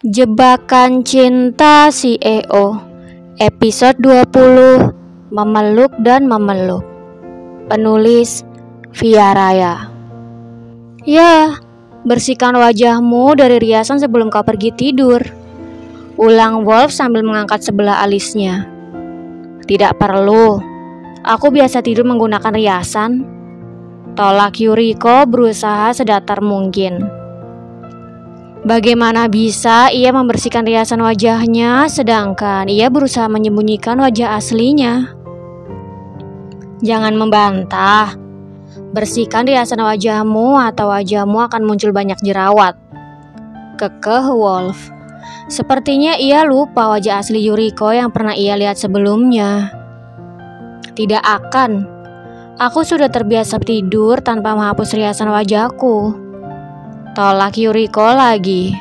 Jebakan Cinta CEO Episode 20 Memeluk dan Memeluk. Penulis Via Raya. Ya, bersihkan wajahmu dari riasan sebelum kau pergi tidur, ulang Wolf sambil mengangkat sebelah alisnya. Tidak perlu, aku biasa tidur menggunakan riasan, tolak Yuriko berusaha sedatar mungkin. Bagaimana bisa ia membersihkan riasan wajahnya sedangkan ia berusaha menyembunyikan wajah aslinya? Jangan membantah. Bersihkan riasan wajahmu atau wajahmu akan muncul banyak jerawat. Kekeh Wolf. Sepertinya ia lupa wajah asli Yuriko yang pernah ia lihat sebelumnya. Tidak akan. Aku sudah terbiasa tidur tanpa menghapus riasan wajahku. Tolak Yuriko lagi.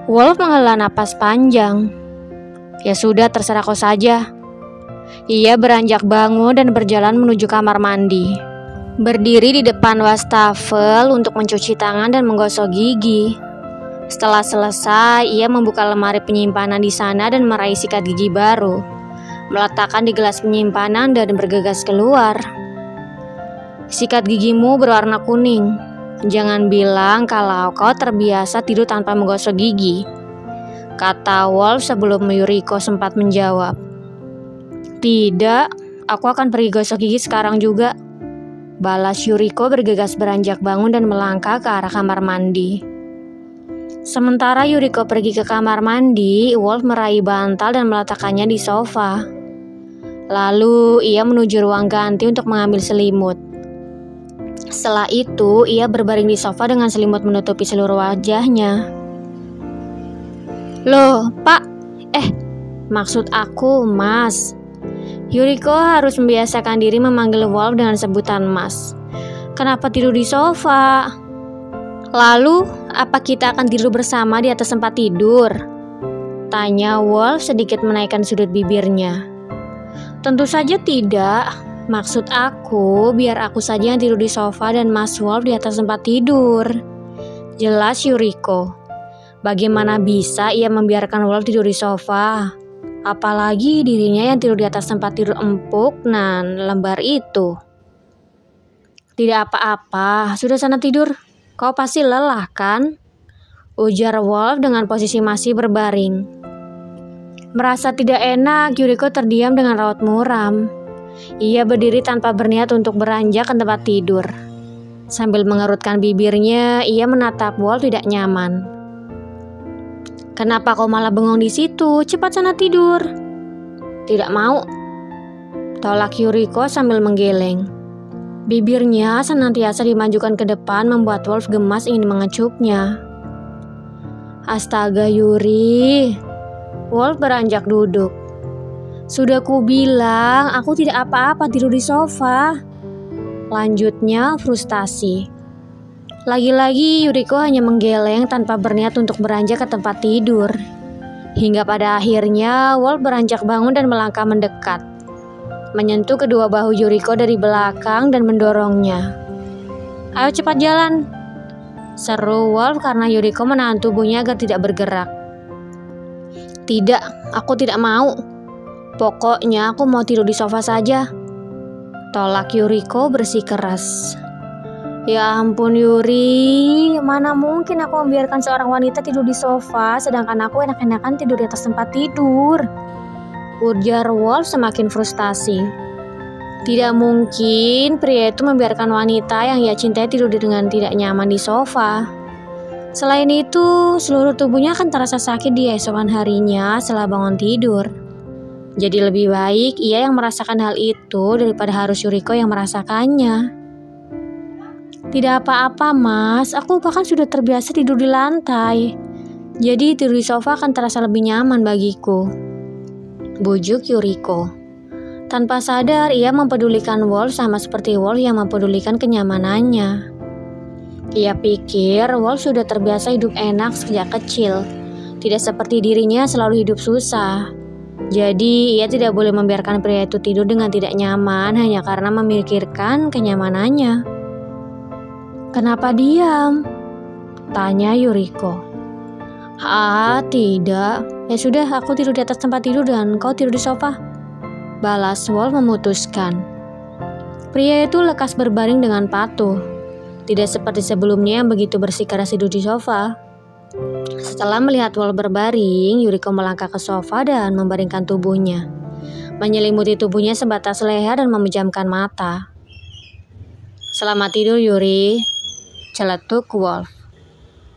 Wolf menghela napas panjang. Ya sudah, terserah kau saja. Ia beranjak bangun dan berjalan menuju kamar mandi. Berdiri di depan wastafel untuk mencuci tangan dan menggosok gigi. Setelah selesai, ia membuka lemari penyimpanan di sana dan meraih sikat gigi baru. Meletakkan di gelas penyimpanan dan bergegas keluar. Sikat gigimu berwarna kuning. Jangan bilang kalau kau terbiasa tidur tanpa menggosok gigi, kata Wolf sebelum Yuriko sempat menjawab. Tidak, aku akan pergi gosok gigi sekarang juga, balas Yuriko bergegas beranjak bangun dan melangkah ke arah kamar mandi. Sementara Yuriko pergi ke kamar mandi, Wolf meraih bantal dan meletakkannya di sofa. Lalu ia menuju ruang ganti untuk mengambil selimut. Setelah itu, ia berbaring di sofa dengan selimut menutupi seluruh wajahnya. Loh, Pak. Maksud aku, Mas. Yuriko harus membiasakan diri memanggil Wolf dengan sebutan Mas. Kenapa tidur di sofa? Lalu, apa kita akan tidur bersama di atas tempat tidur? Tanya Wolf sedikit menaikkan sudut bibirnya. Tentu saja tidak. Maksud aku, biar aku saja yang tidur di sofa dan Mas Wolf di atas tempat tidur. Jelas Yuriko. Bagaimana bisa ia membiarkan Wolf tidur di sofa? Apalagi dirinya yang tidur di atas tempat tidur empuk dan lembar itu. Tidak apa-apa, sudah sana tidur. Kau pasti lelah kan? Ujar Wolf dengan posisi masih berbaring. Merasa tidak enak, Yuriko terdiam dengan raut muram. Ia berdiri tanpa berniat untuk beranjak ke tempat tidur. Sambil mengerutkan bibirnya, ia menatap Wolf tidak nyaman. Kenapa kau malah bengong di situ? Cepat sana tidur. Tidak mau. Tolak Yuriko sambil menggeleng. Bibirnya senantiasa dimajukan ke depan membuat Wolf gemas ingin mengecupnya. Astaga Yuri. Wolf beranjak duduk. Sudah kubilang, aku tidak apa-apa tidur di sofa. Lanjutnya frustasi. Lagi-lagi Yuriko hanya menggeleng tanpa berniat untuk beranjak ke tempat tidur. Hingga pada akhirnya Wolf beranjak bangun dan melangkah mendekat. Menyentuh kedua bahu Yuriko dari belakang dan mendorongnya. Ayo cepat jalan, seru Wolf karena Yuriko menahan tubuhnya agar tidak bergerak. Tidak, aku tidak mau. Pokoknya aku mau tidur di sofa saja. Tolak Yuriko bersikeras. Ya ampun Yuri, mana mungkin aku membiarkan seorang wanita tidur di sofa sedangkan aku enak-enakan tidur di atas tempat tidur. Ujar Wolf semakin frustasi. Tidak mungkin pria itu membiarkan wanita yang ia cintai tidur dengan tidak nyaman di sofa. Selain itu, seluruh tubuhnya akan terasa sakit di esokan harinya setelah bangun tidur. Jadi lebih baik ia yang merasakan hal itu daripada harus Yuriko yang merasakannya. Tidak apa-apa Mas, aku bahkan sudah terbiasa tidur di lantai. Jadi tidur di sofa akan terasa lebih nyaman bagiku. Bujuk Yuriko. Tanpa sadar ia mempedulikan Wolf sama seperti Wolf yang mempedulikan kenyamanannya. Ia pikir Wolf sudah terbiasa hidup enak sejak kecil. Tidak seperti dirinya selalu hidup susah. Jadi ia tidak boleh membiarkan pria itu tidur dengan tidak nyaman hanya karena memikirkan kenyamanannya. Kenapa diam? Tanya Yuriko. Ah, tidak. Ya sudah, aku tidur di atas tempat tidur dan kau tidur di sofa, balas Wolf memutuskan. Pria itu lekas berbaring dengan patuh. Tidak seperti sebelumnya yang begitu bersikeras tidur di sofa. Setelah melihat Wolf berbaring, Yuriko melangkah ke sofa dan membaringkan tubuhnya. Menyelimuti tubuhnya sebatas leher dan memejamkan mata. Selamat tidur, Yuri, celetuk Wolf.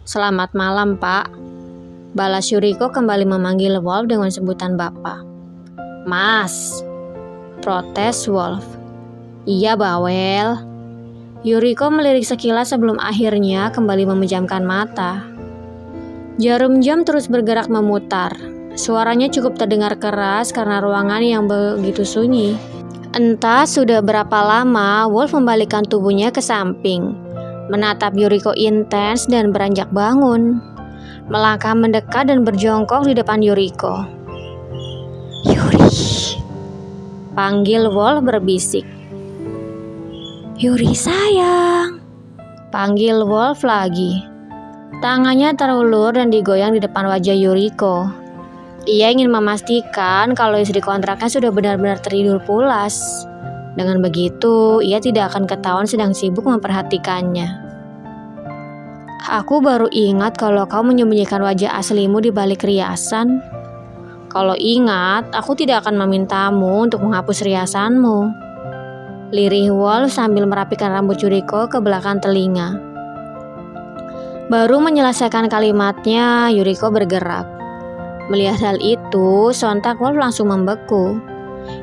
Selamat malam, Pak, balas Yuriko kembali memanggil Wolf dengan sebutan Bapak. Mas, protes Wolf. Iya, bawel. Yuriko melirik sekilas sebelum akhirnya kembali memejamkan mata. Jarum jam terus bergerak memutar. Suaranya cukup terdengar keras karena ruangan yang begitu sunyi. Entah sudah berapa lama Wolf membalikkan tubuhnya ke samping, menatap Yuriko intens dan beranjak bangun. Melangkah mendekat dan berjongkok di depan Yuriko. Yuri, panggil Wolf berbisik. Yuri sayang, panggil Wolf lagi. Tangannya terulur dan digoyang di depan wajah Yuriko. Ia ingin memastikan kalau istri kontraknya sudah benar-benar tertidur pulas. Dengan begitu, ia tidak akan ketahuan sedang sibuk memperhatikannya. Aku baru ingat kalau kau menyembunyikan wajah aslimu di balik riasan. Kalau ingat, aku tidak akan memintamu untuk menghapus riasanmu. Lirih Wolf sambil merapikan rambut Yuriko ke belakang telinga. Baru menyelesaikan kalimatnya, Yuriko bergerak. Melihat hal itu, sontak Wolf langsung membeku.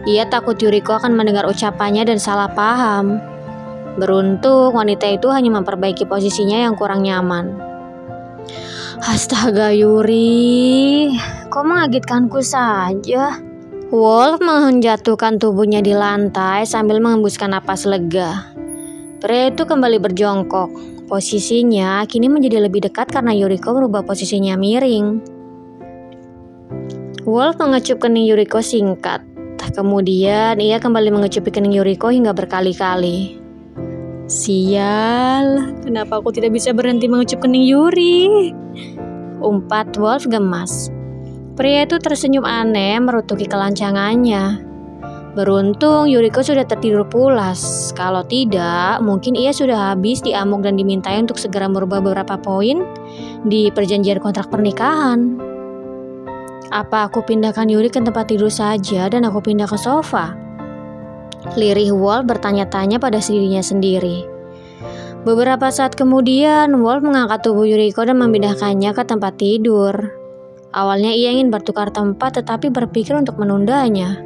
Ia takut Yuriko akan mendengar ucapannya dan salah paham. Beruntung wanita itu hanya memperbaiki posisinya yang kurang nyaman. Astaga Yuri, kau mengagetkanku saja. Wolf menjatuhkan tubuhnya di lantai sambil mengembuskan napas lega. Pria itu kembali berjongkok. Posisinya kini menjadi lebih dekat karena Yuriko berubah posisinya miring. Wolf mengecup kening Yuriko singkat. Kemudian ia kembali mengecupi kening Yuriko hingga berkali-kali. Sial, kenapa aku tidak bisa berhenti mengecup kening Yuri? Umpat Wolf gemas. Pria itu tersenyum aneh merutuki kelancangannya. Beruntung Yuriko sudah tertidur pulas. Kalau tidak, mungkin ia sudah habis diamuk dan dimintai untuk segera merubah beberapa poin di perjanjian kontrak pernikahan. Apa aku pindahkan Yuri ke tempat tidur saja dan aku pindah ke sofa? Lirih Wolf bertanya-tanya pada dirinya sendiri. Beberapa saat kemudian, Wolf mengangkat tubuh Yuriko dan memindahkannya ke tempat tidur. Awalnya ia ingin bertukar tempat tetapi berpikir untuk menundanya.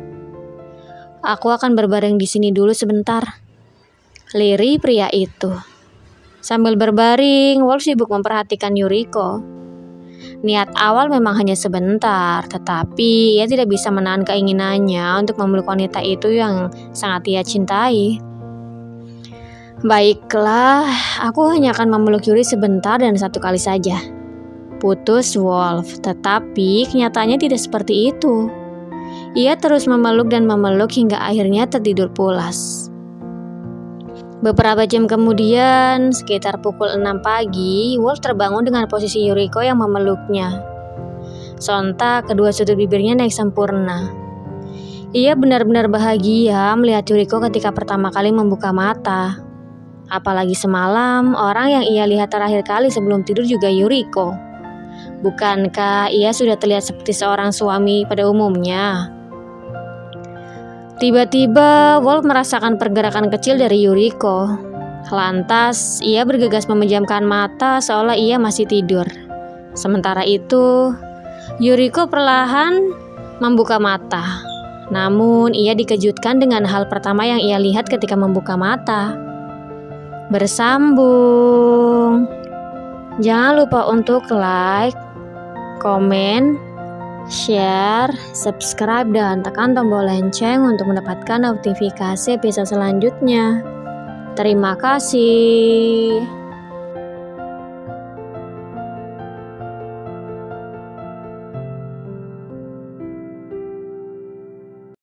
Aku akan berbaring di sini dulu sebentar, lirih pria itu. Sambil berbaring, Wolf sibuk memperhatikan Yuriko. Niat awal memang hanya sebentar, tetapi ia tidak bisa menahan keinginannya untuk memeluk wanita itu yang sangat ia cintai. Baiklah, aku hanya akan memeluk Yuri sebentar dan satu kali saja, putus Wolf. Tetapi kenyataannya tidak seperti itu. Ia terus memeluk dan memeluk hingga akhirnya tertidur pulas. Beberapa jam kemudian, sekitar pukul 6 pagi, Wolf terbangun dengan posisi Yuriko yang memeluknya. Sontak, kedua sudut bibirnya naik sempurna. Ia benar-benar bahagia melihat Yuriko ketika pertama kali membuka mata. Apalagi semalam, orang yang ia lihat terakhir kali sebelum tidur juga Yuriko. Bukankah ia sudah terlihat seperti seorang suami pada umumnya? Tiba-tiba, Wolf merasakan pergerakan kecil dari Yuriko. Lantas, ia bergegas memejamkan mata seolah ia masih tidur. Sementara itu, Yuriko perlahan membuka mata. Namun, ia dikejutkan dengan hal pertama yang ia lihat ketika membuka mata. Bersambung. Jangan lupa untuk like, komen, share, subscribe, dan tekan tombol lonceng untuk mendapatkan notifikasi episode selanjutnya. Terima kasih.